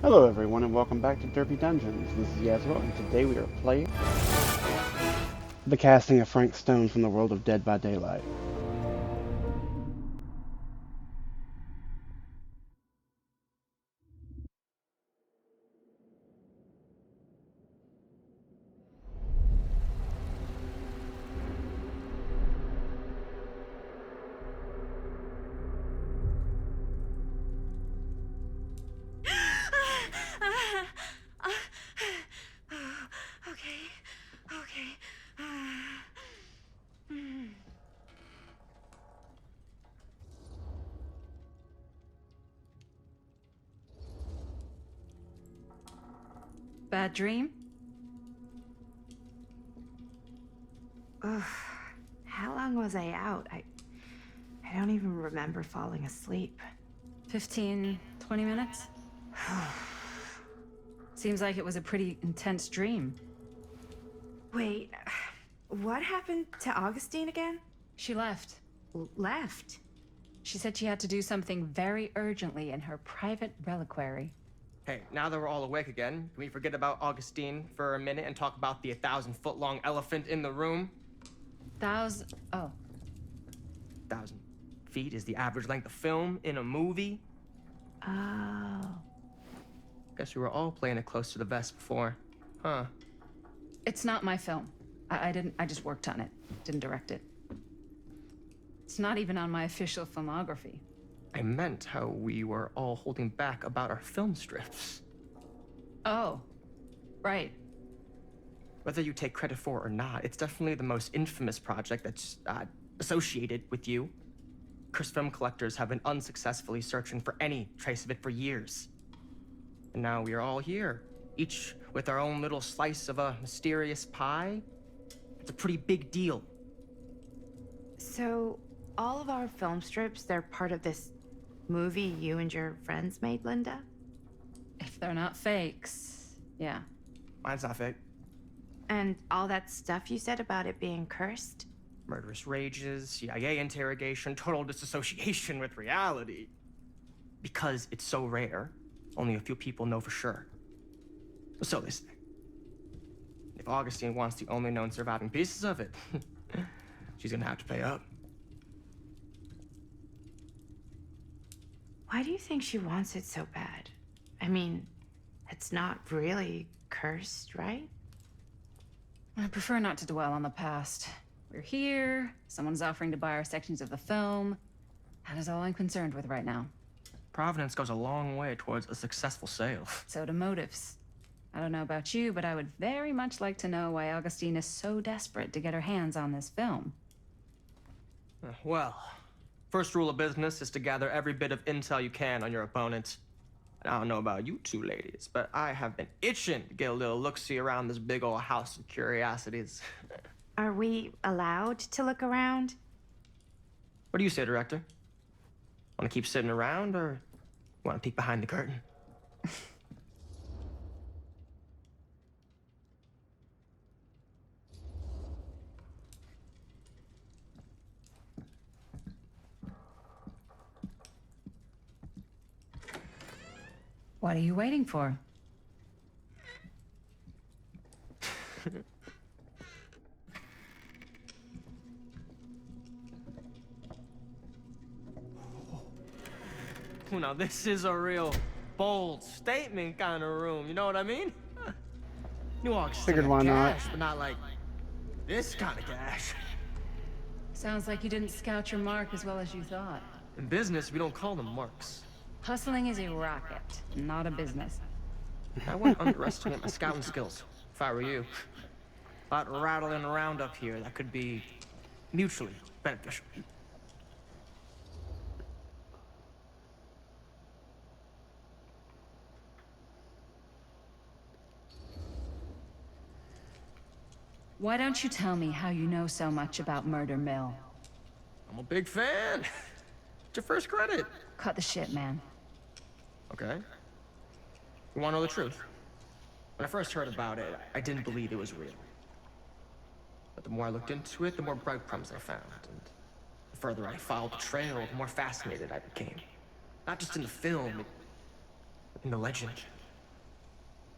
Hello everyone and welcome back to Derpy Dungeons. This is Yasro and today we are playing the casting of Frank Stone from the world of Dead by Daylight. Okay, okay. Bad dream? Ugh. How long was I out? I don't even remember falling asleep. 15, 20 minutes? Seems like it was a pretty intense dream. Wait, what happened to Augustine again? She left. Left? She said she had to do something very urgently in her private reliquary. Hey, now that we're all awake again, can we forget about Augustine for a minute and talk about the 1,000-foot-long elephant in the room? Oh. 1,000 feet is the average length of film in a movie. Oh. Guess we were all playing it close to the vest before, huh? It's not my film. I just worked on it. Didn't direct it. It's not even on my official filmography. I meant how we were all holding back about our film strips. Oh. Right. Whether you take credit for it or not, it's definitely the most infamous project that's associated with you. Cursed film collectors have been unsuccessfully searching for any trace of it for years. And now we are all here, each with our own little slice of a mysterious pie. It's a pretty big deal. So, all of our film strips, they're part of this movie you and your friends made, Linda? If they're not fakes, yeah. Mine's not fake. And all that stuff you said about it being cursed? Murderous rages, CIA interrogation, total disassociation with reality. Because it's so rare, only a few people know for sure. So they say. If Augustine wants the only known surviving pieces of it, she's gonna have to pay up. Why do you think she wants it so bad? I mean, it's not really cursed, right? I prefer not to dwell on the past. We're here, someone's offering to buy our sections of the film. That is all I'm concerned with right now. Providence goes a long way towards a successful sale. So do motives. I don't know about you, but I would very much like to know why Augustine is so desperate to get her hands on this film. Well, first rule of business is to gather every bit of intel you can on your opponent. And I don't know about you two ladies, but I have been itching to get a little look-see around this big old house of curiosities. Are we allowed to look around? What do you say, director? Want to keep sitting around, or want to peek behind the curtain? What are you waiting for? Well, now this is a real bold statement kind of room, you know what I mean? New Augustine Figured why not. cash, but not like this kind of cash. Sounds like you didn't scout your mark as well as you thought. In business, we don't call them marks. Hustling is a racket, not a business. I wouldn't underestimate my scouting skills, if I were you. A lot rattling around up here that could be mutually beneficial. Why don't you tell me how you know so much about Murder Mill? I'm a big fan. It's your first credit. Cut the shit, man. Okay. You want to know the truth? When I first heard about it, I didn't believe it was real. But the more I looked into it, the more breadcrumbs I found. And the further I followed the trail, the more fascinated I became. Not just in the film, but in the legend.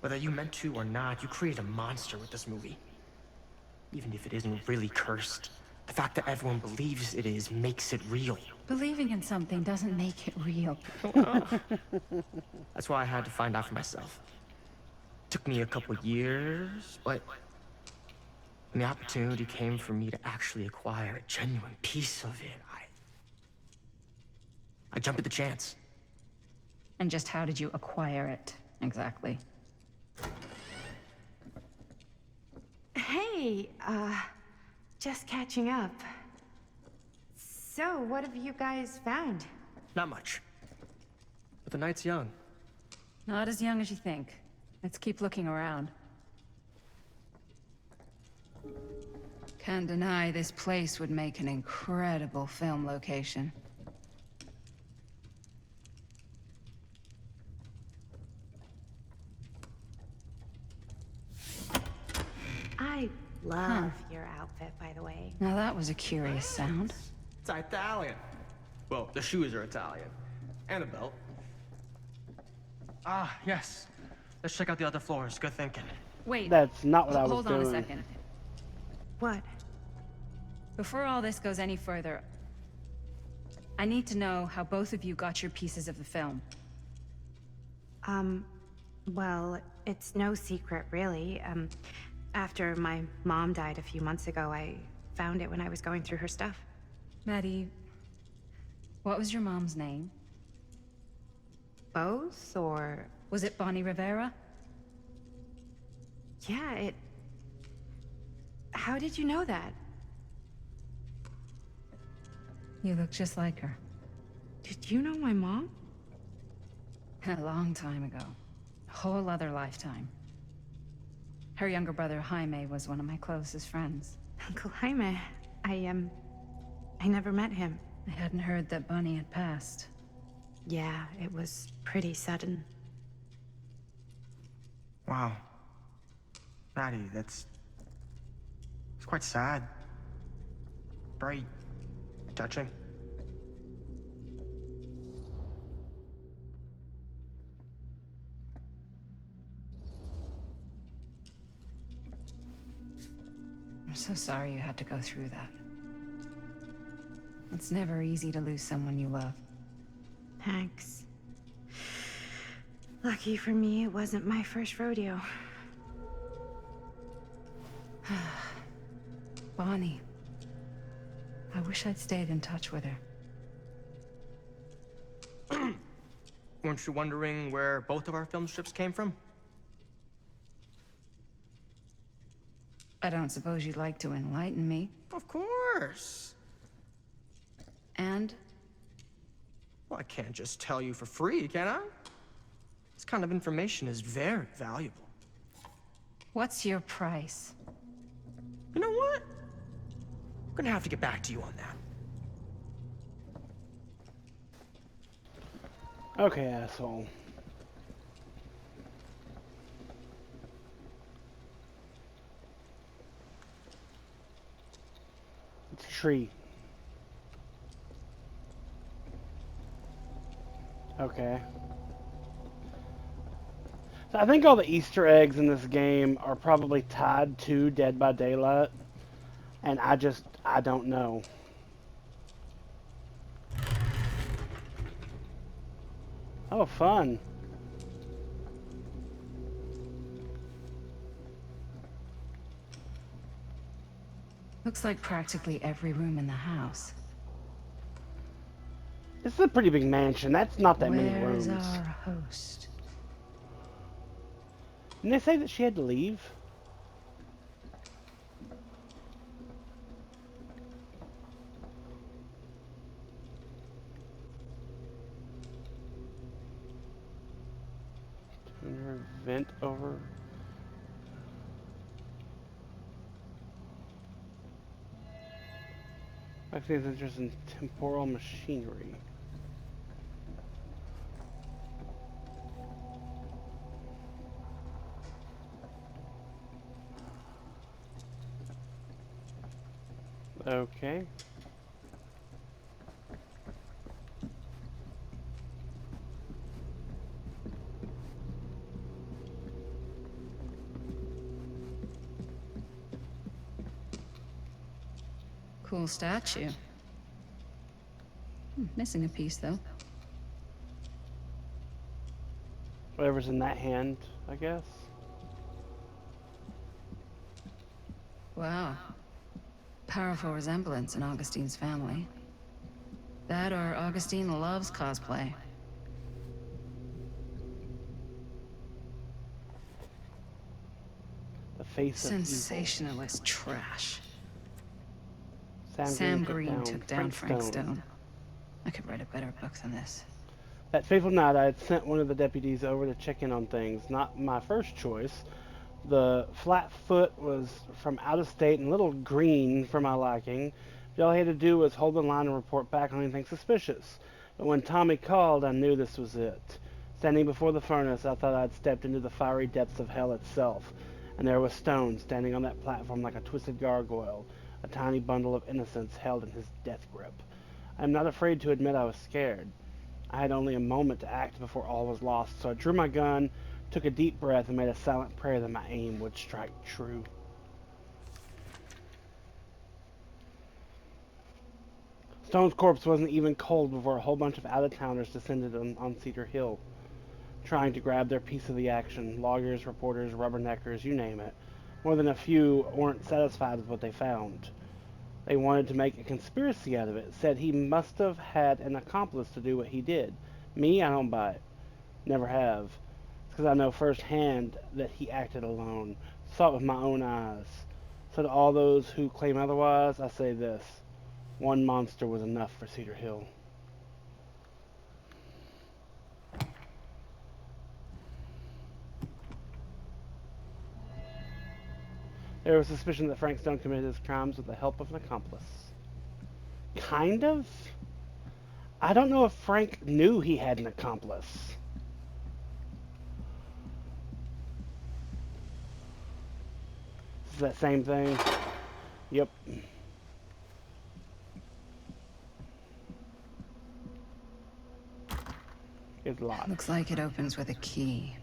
Whether you meant to or not, you created a monster with this movie. Even if it isn't really cursed, the fact that everyone believes it is makes it real. Believing in something doesn't make it real. That's why I had to find out for myself. Took me a couple years, but when the opportunity came for me to actually acquire a genuine piece of it, I jumped at the chance. And just how did you acquire it, exactly? Hey, just catching up. So, what have you guys found? Not much. But the night's young. Not as young as you think. Let's keep looking around. Can't deny this place would make an incredible film location. I love your outfit, by the way. Now that was a curious sound. It's Italian. Well, the shoes are Italian. And the belt. Ah, yes. Let's check out the other floors. Good thinking. Wait, That's not what I was hold doing. on a second. What? Before all this goes any further, I need to know how both of you got your pieces of the film. Well, it's no secret, really. After my mom died a few months ago, I found it when I was going through her stuff. Maddie, what was your mom's name? Both, or... Was it Bonnie Rivera? Yeah, How did you know that? You look just like her. Did you know my mom? A long time ago. A whole other lifetime. Her younger brother, Jaime, was one of my closest friends. Uncle Jaime. I never met him. I hadn't heard that Bonnie had passed. Yeah, it was pretty sudden. Wow. Maddie, it's quite sad. Very touching. I'm so sorry you had to go through that. It's never easy to lose someone you love. Thanks. Lucky for me, it wasn't my first rodeo. Bonnie. I wish I'd stayed in touch with her. Weren't you wondering where both of our film strips came from? I don't suppose you'd like to enlighten me. Of course. And? Well, I can't just tell you for free, can I? This kind of information is very valuable. What's your price? You know what? I'm gonna have to get back to you on that. Okay, asshole. It's a tree. Okay. So I think all the Easter eggs in this game are probably tied to Dead by Daylight. And I don't know. Oh, fun. Looks like practically every room in the house. This is a pretty big mansion. That's not that many Where's rooms. our host? Didn't they say that she had to leave? Turn her vent over. I think there's just in temporal machinery. Okay. Cool statue. Missing a piece, though. Whatever's in that hand, I guess. Wow. Powerful resemblance in Augustine's family. That or Augustine loves cosplay. The face of evil. Sensationalist trash. Sam Sam Green took down Frank Stone. Stone. I could write a better book than this. That fateful night, I had sent one of the deputies over to check in on things. Not my first choice. The Flatfoot was from out of state and a little green for my liking. All he had to do was hold the line and report back on anything suspicious. But when Tommy called, I knew this was it. Standing before the furnace, I thought I'd stepped into the fiery depths of hell itself. And there was Stone standing on that platform like a twisted gargoyle, a tiny bundle of innocence held in his death grip. I am not afraid to admit I was scared. I had only a moment to act before all was lost, so I drew my gun, took a deep breath, and made a silent prayer that my aim would strike true. Stone's corpse wasn't even cold before a whole bunch of out-of-towners descended on Cedar Hill, trying to grab their piece of the action. Loggers, reporters, rubberneckers, you name it. More than a few weren't satisfied with what they found. They wanted to make a conspiracy out of it, said he must have had an accomplice to do what he did. Me, I don't buy it. Never have. It's because I know firsthand that he acted alone. Saw it with my own eyes. So to all those who claim otherwise, I say this. One monster was enough for Cedar Hill. There was suspicion that Frank Stone committed his crimes with the help of an accomplice. Kind of? I don't know if Frank knew he had an accomplice. Is that same thing? Yep. It's locked. Looks like it opens with a key.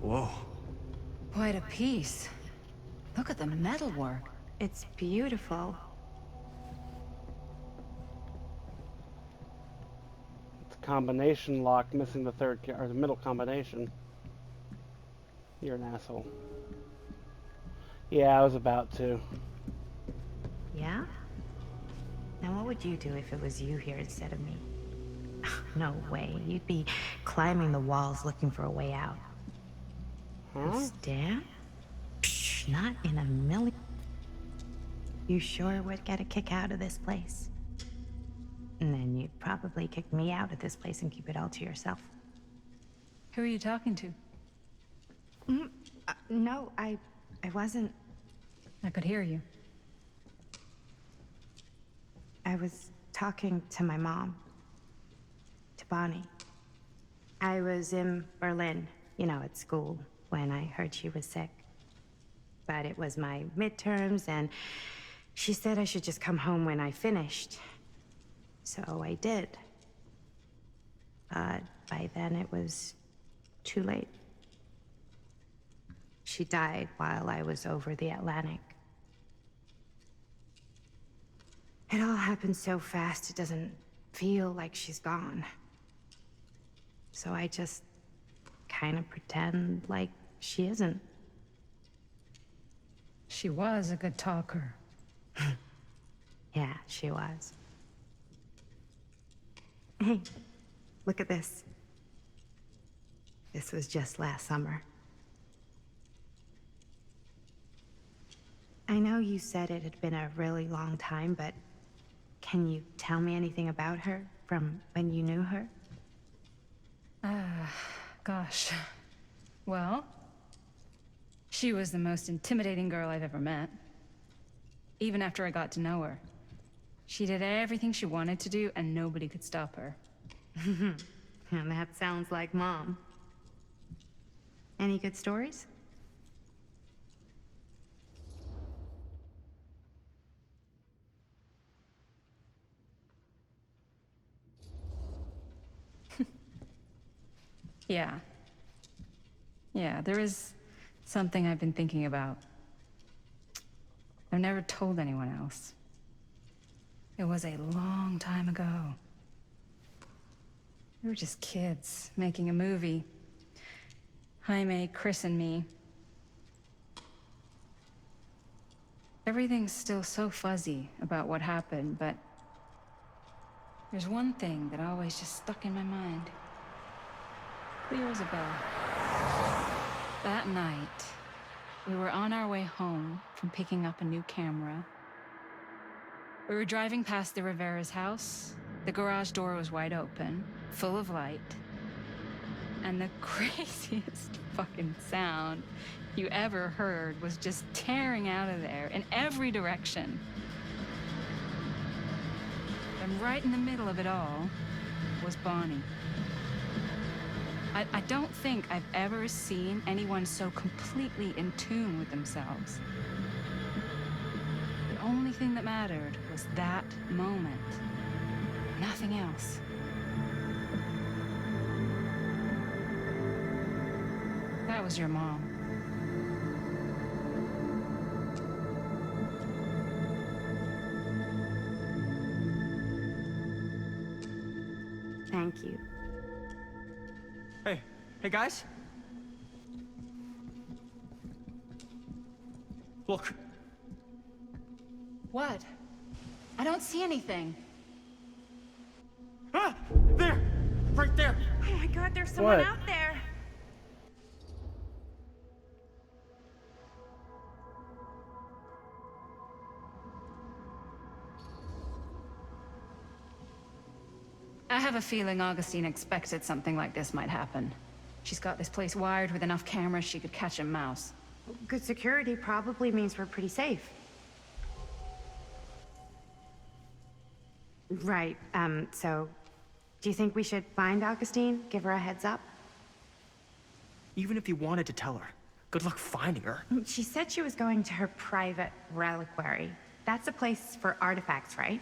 Whoa. Quite a piece. Look at the metalwork. It's beautiful. It's a combination lock, missing the third or the middle combination. You're an asshole. Yeah, I was about to. Yeah? Now what would you do if it was you here instead of me? No way. You'd be climbing the walls looking for a way out. Huh? Stan? Psh, not in a million. You sure would get a kick out of this place. And then you'd probably kick me out of this place and keep it all to yourself. Who are you talking to? No, I wasn't. I could hear you. I was talking to my mom. To Bonnie. I was in Berlin, at school, when I heard she was sick. But it was my midterms, and she said I should just come home when I finished. So I did. But by then it was too late. She died while I was over the Atlantic. It all happened so fast, it doesn't feel like she's gone. So I just kind of pretend like she isn't. She was a good talker. Yeah, she was. Hey, look at this. This was just last summer. I know you said it had been a really long time, but can you tell me anything about her from when you knew her? Gosh. Well, she was the most intimidating girl I've ever met. Even after I got to know her. She did everything she wanted to do, and nobody could stop her. And that sounds like Mom. Any good stories? Yeah. Yeah, there is something I've been thinking about. I've never told anyone else. It was a long time ago. We were just kids, making a movie. Jaime, Chris, and me. Everything's still so fuzzy about what happened, but there's one thing that always just stuck in my mind. Clear as a bell. That night, we were on our way home from picking up a new camera. We were driving past the Rivera's house. The garage door was wide open, full of light. And the craziest fucking sound you ever heard was just tearing out of there in every direction. And right in the middle of it all was Bonnie. I don't think I've ever seen anyone so completely in tune with themselves. The only thing that mattered was that moment. Nothing else. That was your mom. Thank you. Hey guys. Look. What? I don't see anything. Ah! There! Right there! Oh my god, there's someone What? out there! I have a feeling Augustine expected something like this might happen. She's got this place wired with enough cameras she could catch a mouse. Good security probably means we're pretty safe. Right, so... Do you think we should find Augustine? Give her a heads up? Even if you wanted to tell her, good luck finding her. She said she was going to her private reliquary. That's a place for artifacts, right?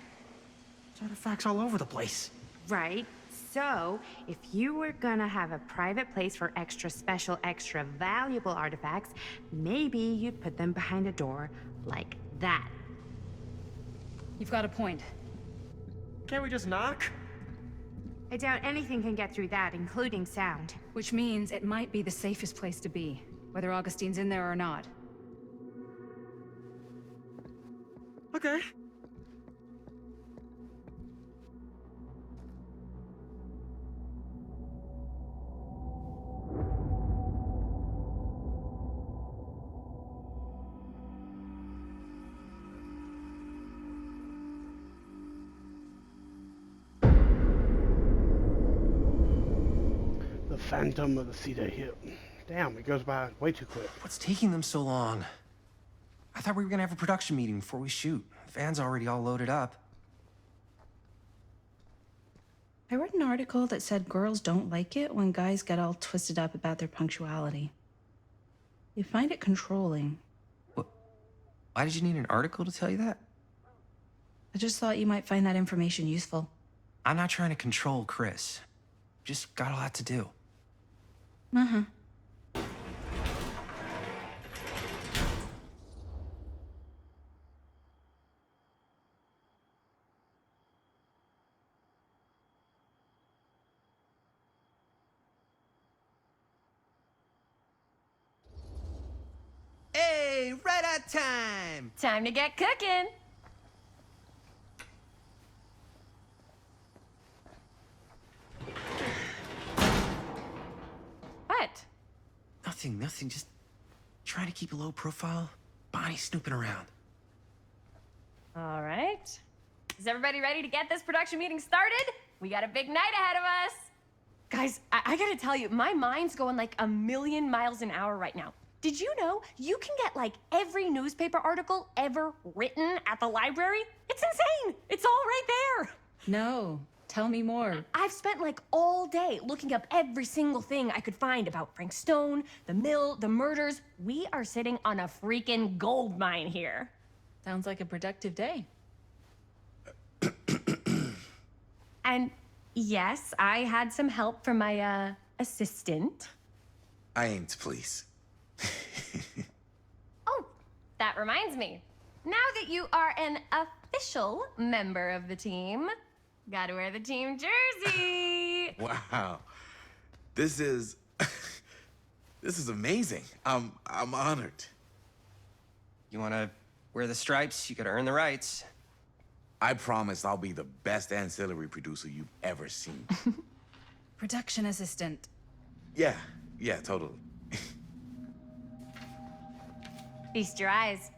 There's artifacts all over the place. Right. So, if you were gonna have a private place for extra special, extra valuable artifacts, maybe you'd put them behind a door like that. You've got a point. Can't we just knock? I doubt anything can get through that, including sound. Which means it might be the safest place to be, whether Augustine's in there or not. Okay. The Phantom of the Cedar Hill. Damn, it goes by way too quick. What's taking them so long? I thought we were gonna have a production meeting before we shoot. The van's already all loaded up. I read an article that said girls don't like it when guys get all twisted up about their punctuality. They find it controlling. What? Why did you need an article to tell you that? I just thought you might find that information useful. I'm not trying to control Chris. Just got a lot to do. Uh-huh. Hey, right on time! Time to get cooking. What? Nothing. Just trying to keep a low profile. Bonnie snooping around. All right. Is everybody ready to get this production meeting started? We got a big night ahead of us. Guys, I gotta tell you, my mind's going like a million miles an hour right now. Did you know you can get like every newspaper article ever written at the library? It's insane. It's all right there. No, tell me more. I've spent like all day looking up every single thing I could find about Frank Stone, the mill, the murders. We are sitting on a freaking gold mine here. Sounds like a productive day. And yes, I had some help from my assistant. I aim to please. Oh, that reminds me. Now that you are an official member of the team, gotta wear the team jersey. Wow. This is... this is amazing. I'm honored. You wanna wear the stripes? You gotta earn the rights. I promise I'll be the best ancillary producer you've ever seen. Production assistant. Yeah, totally. Feast your eyes.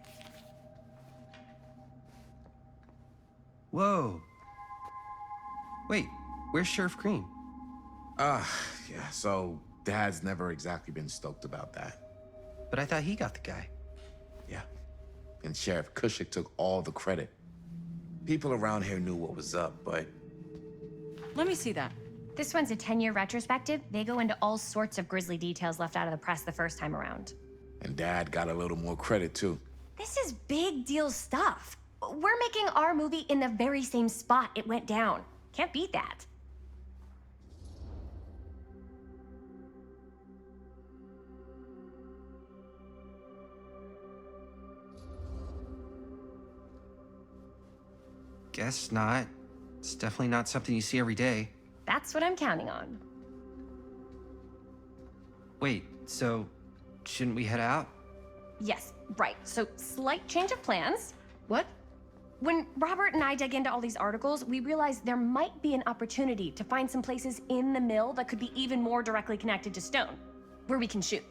Whoa. Wait, where's Sheriff Green? Yeah, so Dad's never exactly been stoked about that. But I thought he got the guy. Yeah. And Sheriff Kushik took all the credit. People around here knew what was up, but... Let me see that. This one's a 10-year retrospective. They go into all sorts of grisly details left out of the press the first time around. And Dad got a little more credit, too. This is big deal stuff. We're making our movie in the very same spot it went down. Can't beat that. Guess not. It's definitely not something you see every day. That's what I'm counting on. Wait, so shouldn't we head out? Yes, right. So, slight change of plans. What? When Robert and I dug into all these articles, we realized there might be an opportunity to find some places in the mill that could be even more directly connected to Stone, where we can shoot.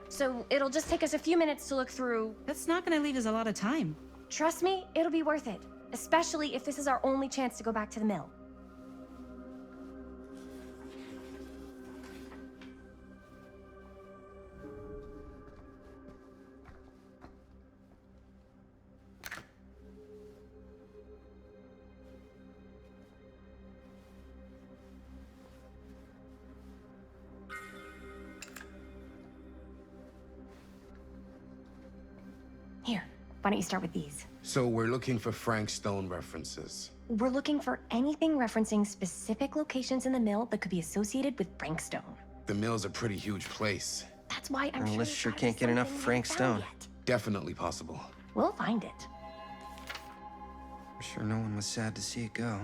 So, it'll just take us a few minutes to look through. That's not gonna leave us a lot of time. Trust me, it'll be worth it. Especially if this is our only chance to go back to the mill. Here, why don't you start with these? So we're looking for Frank Stone references. We're looking for anything referencing specific locations in the mill that could be associated with Frank Stone. The mill's a pretty huge place. That's why I'm Unless sure sure there's can't get enough something we Frank haven't found Stone. yet. Definitely possible. We'll find it. I'm sure no one was sad to see it go.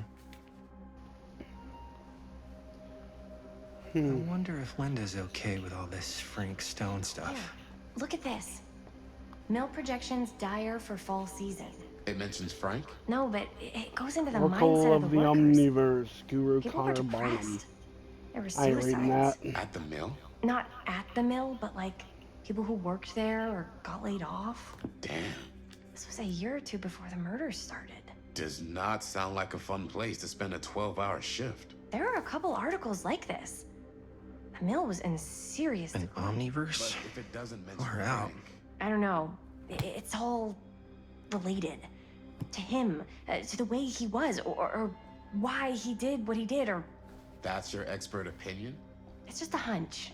I wonder if Linda's okay with all this Frank Stone Here, stuff. look at this. Mill projections dire for fall season. It mentions Frank? No, but it goes into the Oracle mindset of of the the workers. Omniverse, Guru People were Connor Barnum. depressed. There were I ain't reading that. suicides. At the mill? Not at the mill, but like people who worked there or got laid off. Damn. This was a year or two before the murders started. Does not sound like a fun place to spend a 12-hour shift. There are a couple articles like this. The mill was in serious An decline. Omniverse? But if it doesn't mention Far out. Frank... I don't know. It's all related to him, to the way he was, or why he did what he did, or That's your expert opinion? it's just a hunch.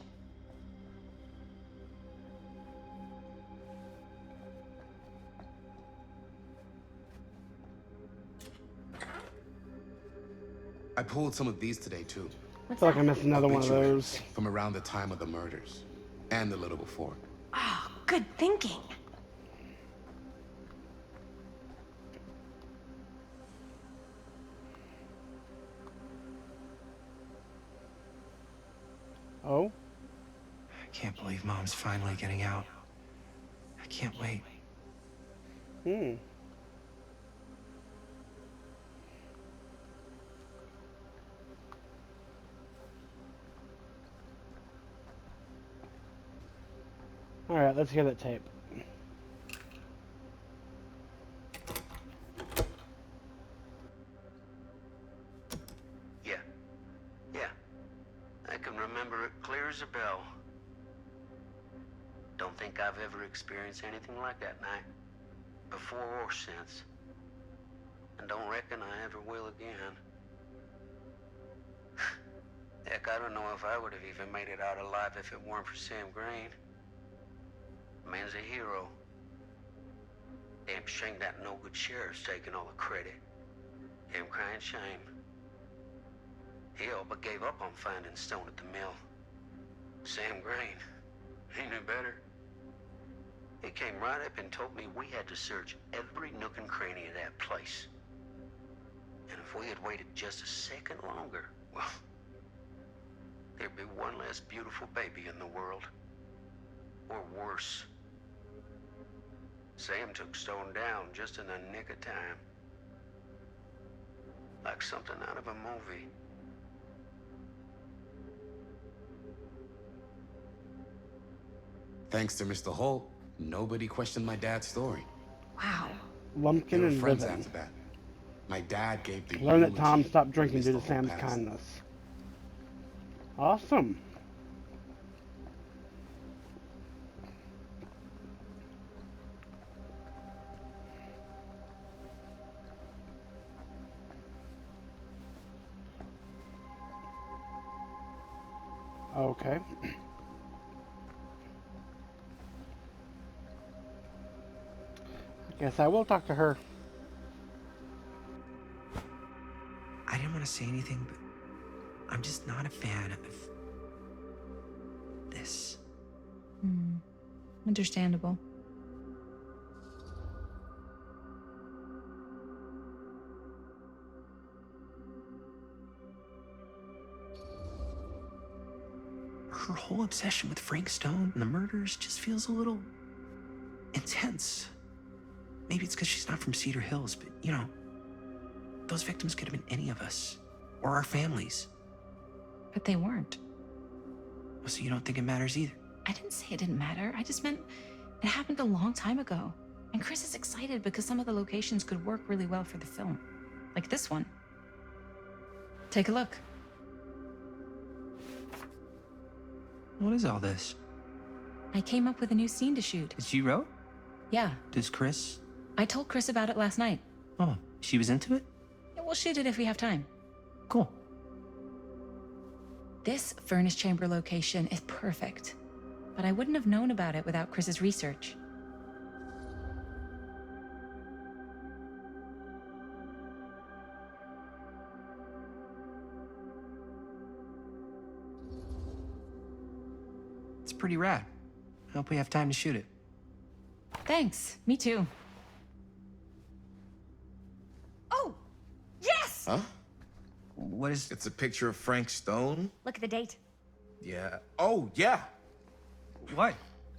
I pulled some of these today, too. I feel like I missed another one of those. From around the time of the murders. And a little before. Oh, good thinking. Oh? I can't believe Mom's finally getting out. I can't wait. Alright, let's hear that tape. Yeah. I can remember it clear as a bell. Don't think I've ever experienced anything like that night. Before or since. And don't reckon I ever will again. Heck, I don't know if I would have even made it out alive if it weren't for Sam Green. Man's a hero. Damn shame that no-good sheriff's taking all the credit. Damn crying shame. He all but gave up on finding Stone at the mill. Sam Green. He knew better. He came right up and told me we had to search every nook and cranny of that place. And if we had waited just a second longer, well, there'd be one less beautiful baby in the world. Or worse. Sam took Stone down just in the nick of time. Like something out of a movie. Thanks to Mr. Holt, nobody questioned my dad's story. Wow. They Lumpkin were and friends Ribbon. after that. My dad gave the Learn that eulogy Tom stopped drinking when due to Mr. Holt Sam's passed. kindness. Awesome. Okay. I guess I will talk to her. I didn't want to say anything, but I'm just not a fan of this. Understandable. Her whole obsession with Frank Stone and the murders just feels a little intense. Maybe it's because she's not from Cedar Hills, but you know, those victims could have been any of us or our families. But they weren't. So you don't think it matters either? I didn't say it didn't matter. I just meant it happened a long time ago. And Chris is excited because some of the locations could work really well for the film. Like this one. Take a look. What is all this? I came up with a new scene to shoot. That you wrote? Yeah, Does Chris? I told Chris about it last night. Oh, she was into it? Yeah, we'll shoot it if we have time. Cool. This furnace chamber location is perfect. But I wouldn't have known about it without Chris's research. It's pretty rad. I hope we have time to shoot it. Thanks, me too. Oh, yes! Huh? What is... It's a picture of Frank Stone? Look at the date. Yeah. Oh, yeah. What?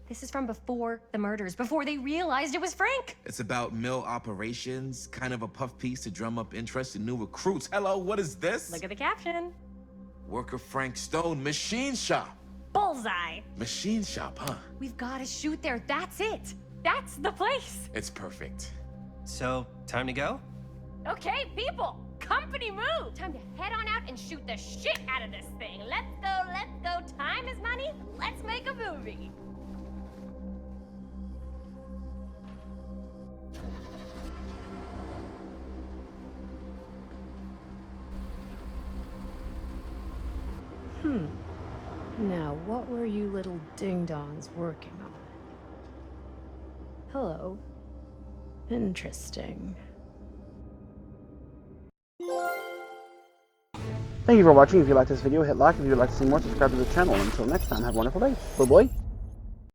This is from before the murders, before they realized it was Frank. It's about mill operations, kind of a puff piece to drum up interest in new recruits. Hello, what is this? Look at the caption. Worker Frank Stone, machine shop. Bullseye. Machine shop, huh? We've got to shoot there. That's it. That's the place. It's perfect. So, time to go? Okay, people. Company move. Time to head on out and shoot the shit out of this thing. Let's go, let's go. Time is money. Let's make a movie. Now, what were you little ding-dongs working on? Hello. Interesting. Thank you for watching. If you liked this video, hit like. If you would like to see more, subscribe to the channel. Until next time, have a wonderful day. Bye-bye.